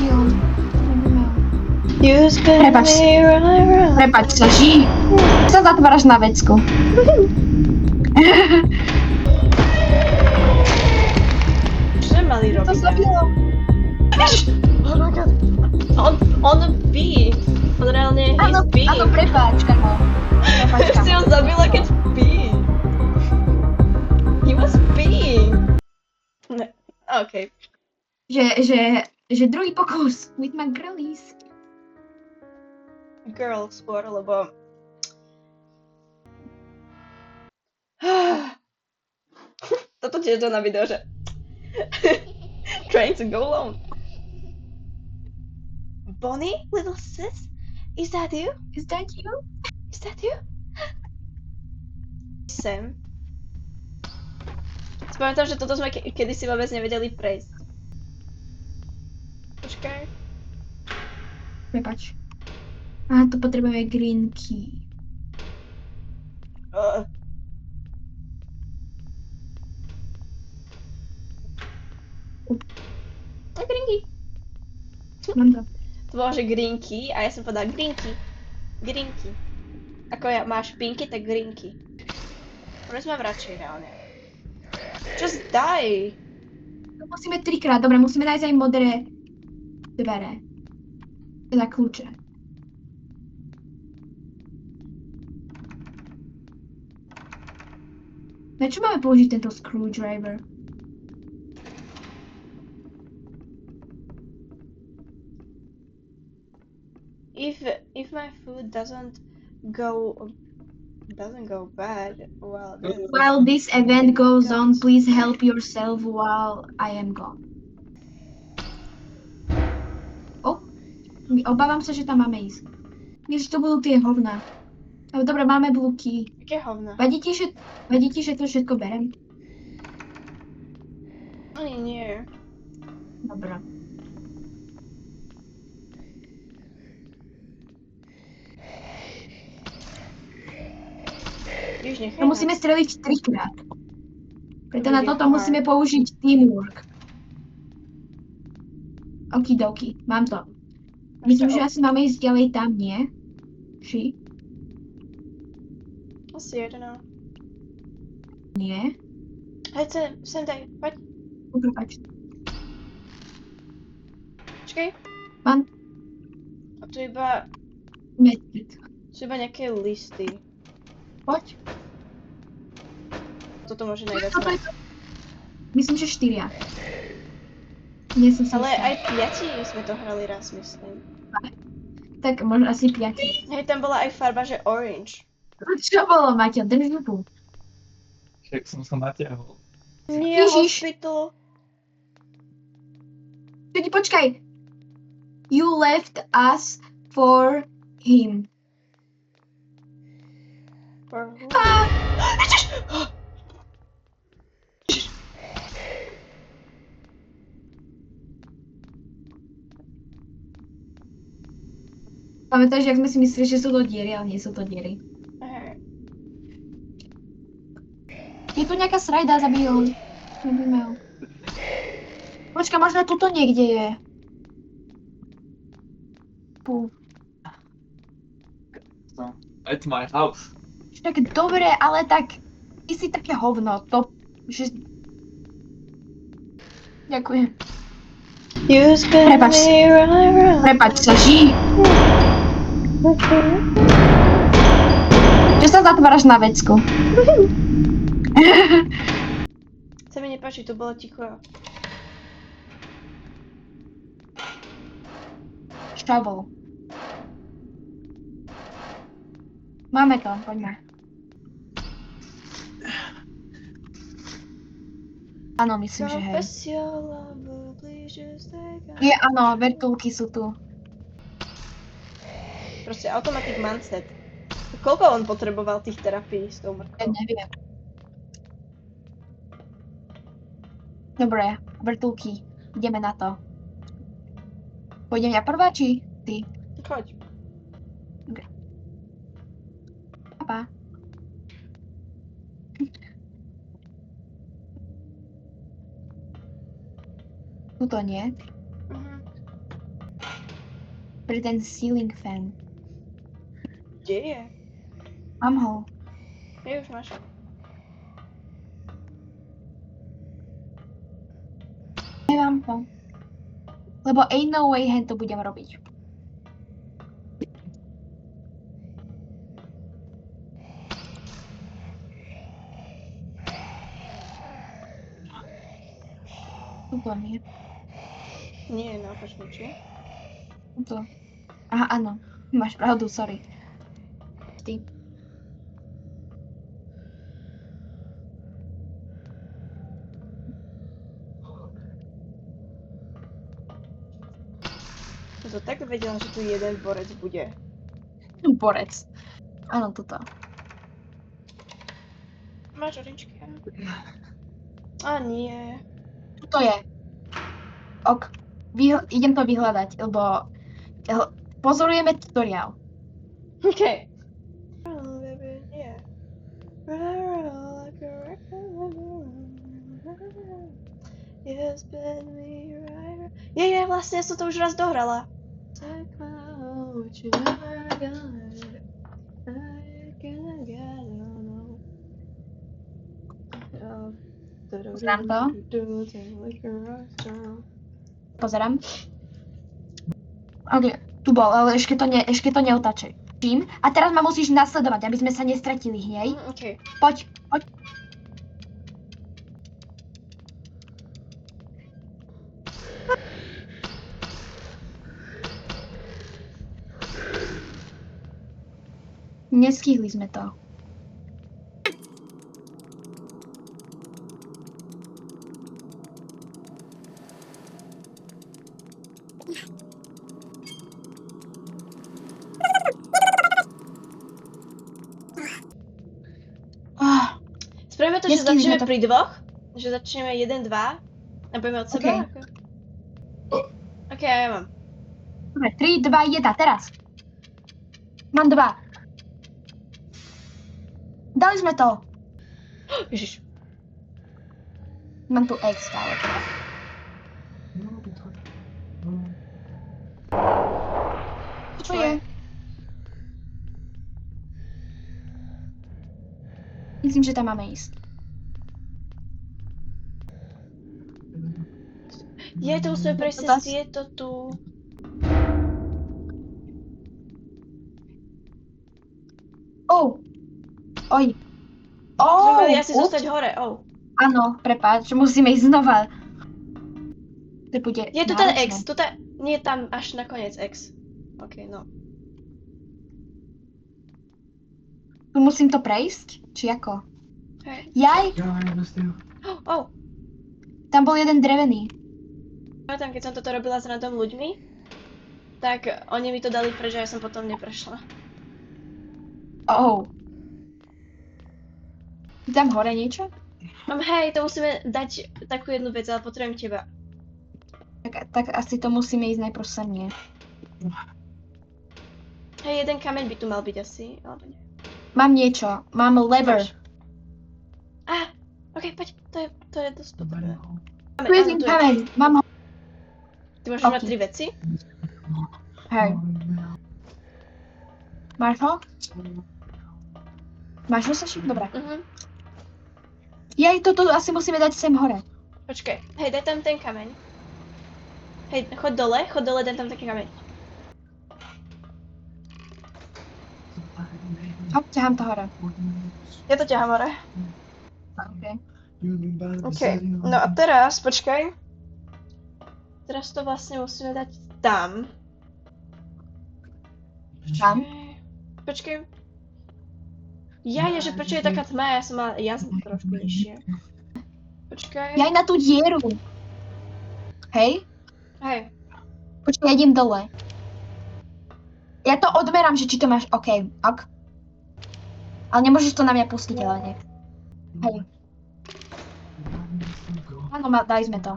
zabil. Prepač. Prepač sa, ži. Sa zatváraš na vecku. Čo sme mali robiť? To zabilo. Oh my god. On B. On reálne, he's B. Áno, prepáč, kamo. Prepáč, Si ho kamo. zabila, keď B. He was B. Ne. OK. Že druhý pokus with my girlies. Girl skôr, lebo... Toto tiež to na video, že... Trying to go alone. Bonnie, little sis? Is that you? Is that you? Is that you? Sem. Spamätám, že toto sme kedysi vôbec nevedeli prejsť. Počkaj. Prepač. Aha, tu potrebujeme green key. A grinky. Mám to. To bolo, že greenky a ja som povedala greenky. Greenky. Ako ja, máš pinky, tak greenky. Poďme sme radšej reálne. Just die. Musíme trikrát, dobre, musíme nájsť aj modré dvere. Teda kľúče. Na čo máme použiť tento screwdriver? If my food doesn't go bad, well then... While this event goes on, please help yourself while I am gone. Obávam sa, že tam máme ísť. Ježiš, to budú tie hovná. Ale dobre, máme blue key. Aké hovna? Vadí ti, že to všetko berem? Ani nie. Dobre. Víš, nechaj To musíme nás. streliť trikrát. Preto na Bude toto hard. musíme použiť teamwork. Okidoki, mám to. Myslím, že asi máme ísť ďalej tam, nie? Či? Asi jedno. Nie? Hej, sem daj, poď. Prepač. Počkej. Mám A tu iba medkit. sú iba nejaké listy. Poď. Toto môže najviac Toto je mať. to. Myslím, že 4. Nie som si Ale istá. aj 5 sme to hrali raz, myslím. Tak možno asi 5. Hej, tam bola aj farba, že orange. Čo bolo, Maťo? Drž zubu. Však som sa natiahol. Nie, Ježiš. hospital. Počkaj. You left us for him. For who? Ah! Pamätáš, jak sme si mysleli, že sú to diery, ale nie sú to diery. Hej. Je tu nejaká srajda, zabil ho. Nebudeme ho. Počka, možno tuto niekde je. Pú. At my house. Tak dobre, ale tak... Ty si také hovno, to... Že... Ďakujem. Prepač. Prepač sa, ži. Čo sa zatváraš na vecku? Sa mi nepáči, to bolo ticho. Shovel. Máme to, poďme. Áno, myslím, že hej. Je, áno, vrtuľky sú tu. Proste automatic mindset. Koľko on potreboval tých terapií s tou Ja mrkou? neviem. Dobre, vrtuľky. Ideme na to. Pôjdem ja prvá, či ty? Choď. Pa. Tuto nie. Mhm. pre ten ceiling fan. Kde je? Mám ho. Je už máš. Nemám to. Lebo ain't no way hen to budem robiť. Tuto nie. Nie, na opačničie. Tuto. Aha, áno. Máš pravdu, sorry. Ty. Som to tak vedela, že tu jeden borec bude. Borec. Áno, tuto. Máš orinčky? A nie. Tuto je. Ok. Idem to vyhľadať, lebo pozorujeme tutoriál. OK. Je, vlastne ja som to už raz dohrala. Pozerám to. Pozerám. Ok, tu bol, ale ešte to neotačaj. Čím? A teraz ma musíš nasledovať, aby sme sa nestratili, hej? OK. Poď. Nestihli sme to. Spravíme to, že Nestihli sme začneme to. pri dvoch? Že začneme 1, 2 a budeme od seba? OK, ja mám. Dobre, 3, 2, 1, teraz. Mám 2. Dali sme to. Ježiš. Mám tu X stále. Čo je? Myslím, že tam máme ísť. Je, to musíme prejsť To cez zas- tieto tu. Oh. Oj. Sme Oh. mali asi Ups. zostať hore, Áno, prepáč, musíme ísť znova. To bude Je tu ten náročné. X, nie tam až nakoniec X. OK, no. Tu musím to prejsť? Či ako? Hej. Jaj, tam bol jeden drevený. Pamätám, keď som toto robila s random ľuďmi, tak oni mi to dali preč a ja som potom neprešla. Oh. Je tam hore niečo? Hej, to musíme dať takú jednu vec, ale potrebujem teba. Tak asi to musíme ísť najprv sem, nie? Hej, jeden kameň by tu mal byť asi, alebo nie. Mám niečo, mám lever. OK, poď, to je dosť dobré. Tu je ten kameň, mám ho. Ty môžeš mať 3 veci? Hej. Máš ho? Máš ho, Saši? Dobre. Jej, toto asi musíme dať sem hore. Počkaj, hej, daj tam ten kameň. Hej, choď dole, daj tam taký kameň. Hop, ťahám to hore. Ja to ťahám hore. Okay. OK, no a teraz, počkaj. Teraz to vlastne musíme dať tam. Tam? Počkaj. Že prečo je taká tma, ja som mala jasno trošku nižšie. Počkaj. Jaj na tú dieru. Hej? Hej. Počkaj, ja idem dole. Ja to odmerám, že či to máš, OK, ok. Ale nemôžeš to na mňa pustiť, ale nie. Hej. Áno, dali sme to.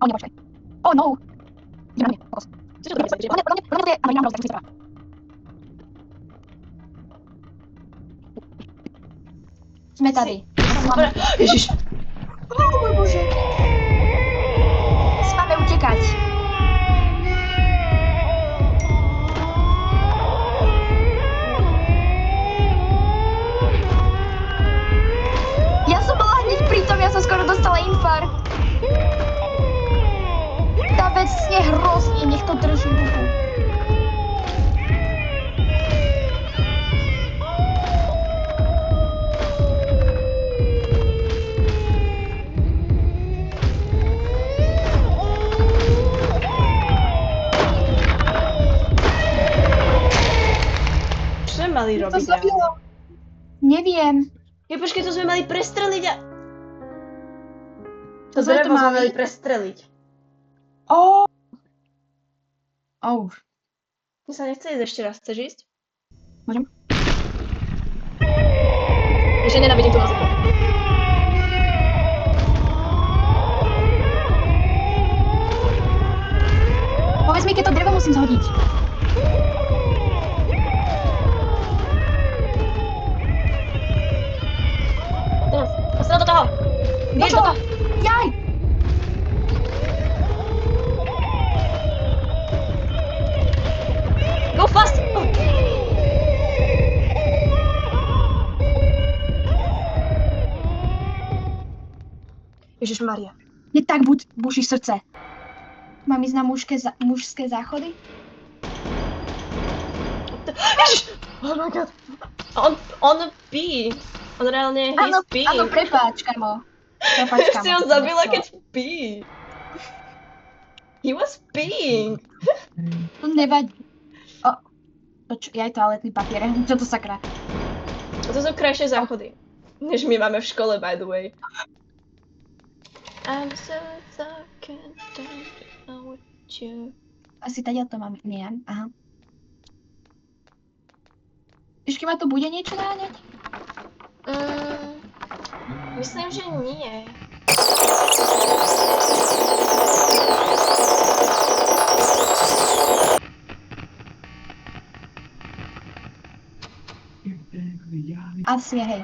O, nepočkaj. Oh no! Idem na mňa, kokos. Áno, idem na tak mi Sme tady. Ježiš. Môj bože. som skoro dostala infarkt. Tá vec je hrozne, nech to drží ruku. Čo sme mali To robiť? zabilo. Neviem. Ja počkej, to sme mali prestreliť a... To To sme to drevo sme mali? mali prestreliť. Oh. Oh. Mne sa nechce ísť ešte raz, chceš ísť? Môžem? Že nenávidím tú muziku. Povedz mi, keď to drevo musím zhodiť. Postrel do toho! Vieš do toho! Jaj! Go fast! Oh. Ježišmaria. Nie tak buší srdce. Mám ísť na mužské záchody? Ježiš! Oh my god. On pí. On reálne, he's peeing. Áno, prepáč, kamo. Prepáč, Si ho zabila, keď pí. He was peeing. To nevadí. O, ja aj toaletný papier. Čo to sakra? To sú krajšie záchody, než my máme v škole, by the way. I'm so content with you. Asi tady to mám. Nie, aha. Ešte ma to bude niečo náňať? Myslím, že nie. Asi je, hej.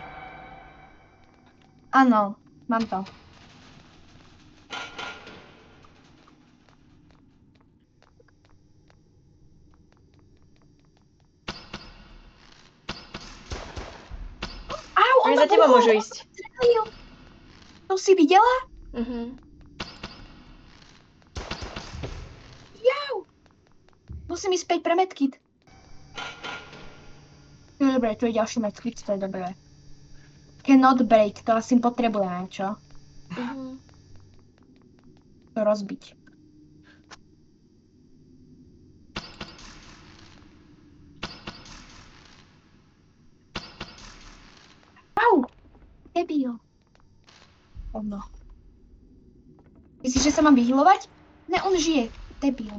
Áno, mám to. Au, Oni ono za teba bolo, môžu ísť. strelil. To si videla? Jau. Musím ísť späť pre medkit. Dobre, tu je ďalší medkit, to je dobré. Cannot break, to asi potrebujeme, čo? To rozbiť. Au! Debil. Ono. Myslíš, že sa mám vyhylovať? Ne, on žije. Debil.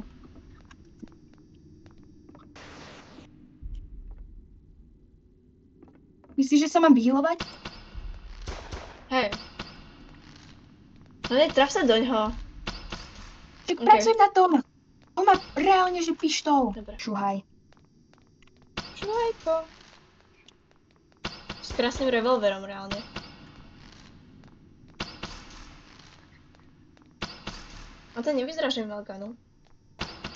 Myslíš, že sa mám vyhylovať? Hej. No ne, traf sa doňho. Tak OK. pracujem na tom. On má reálne, že pištol. Dobre. Šuhaj. Švajko. S krásnym revolverom reálne. A to nevyzerá, že mal ganu.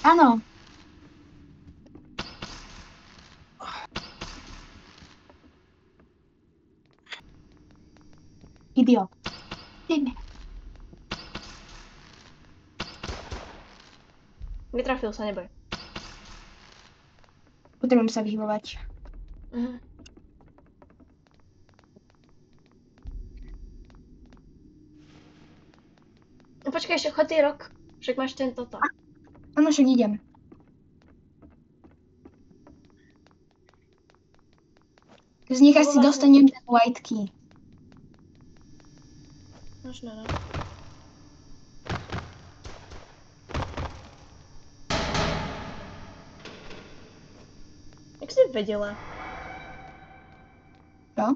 Áno. Idiot. Ideme. Netrafil sa, neboj. Potrebujem sa vyhylovať. No počkaj, ešte chod ty rok. Však máš ten toto. Áno, však idem. Z nich asi Vlastne- dostanem ten white key. Možno, no. Jak si vedela? Čo?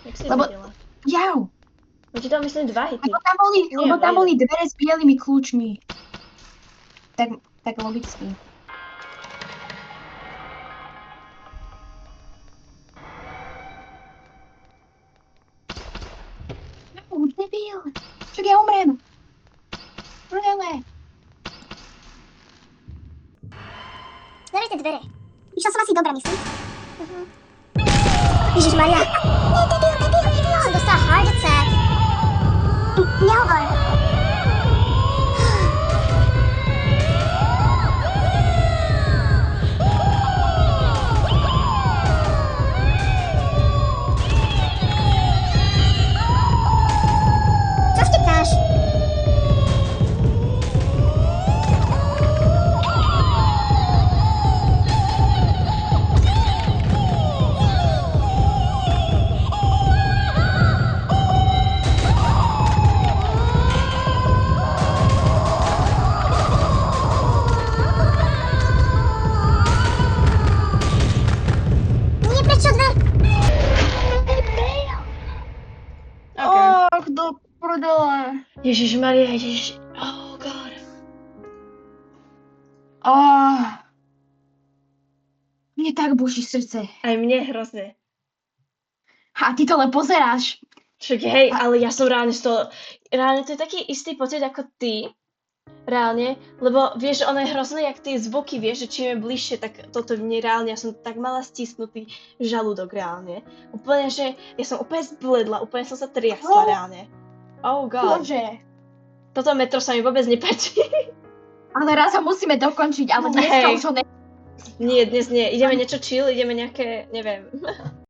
Jak si Lebo- vedela? Jau! No ti tam myslím 2 hity. Lebo tam Nie, boli dvere s bielými kľúčmi. Tak logicky. Jau, debil. Však ja umrem. Prele. Zavrite dvere. Išiel som asi dobre, myslím. Ježišmaria. Som dostala heart attack. Nehovor. Co štěptáš? Nie preč od dver. OK. Ach, do prdele. Ježišmaria, ježiš. Oh god. Mne tak buší srdce. Aj mne hrozne. A ty to len pozeráš. Však hej, ale ja som reálne z toho... Reálne to je taký istý pocit ako ty. Reálne, lebo vieš, že ono je hrozné, jak tie zvuky, vieš, že čím je bližšie, tak toto mne reálne, ja som tak mala stisnutý žalúdok reálne. Úplne, že ja som úplne zbledla, úplne som sa triasla reálne. Oh god. Bože. Toto metro sa mi vôbec nepáči. Ale raz ho musíme dokončiť, ale dneska Hej. už ho ne... Nie, dnes nie. Ideme niečo chill, ideme nejaké, neviem.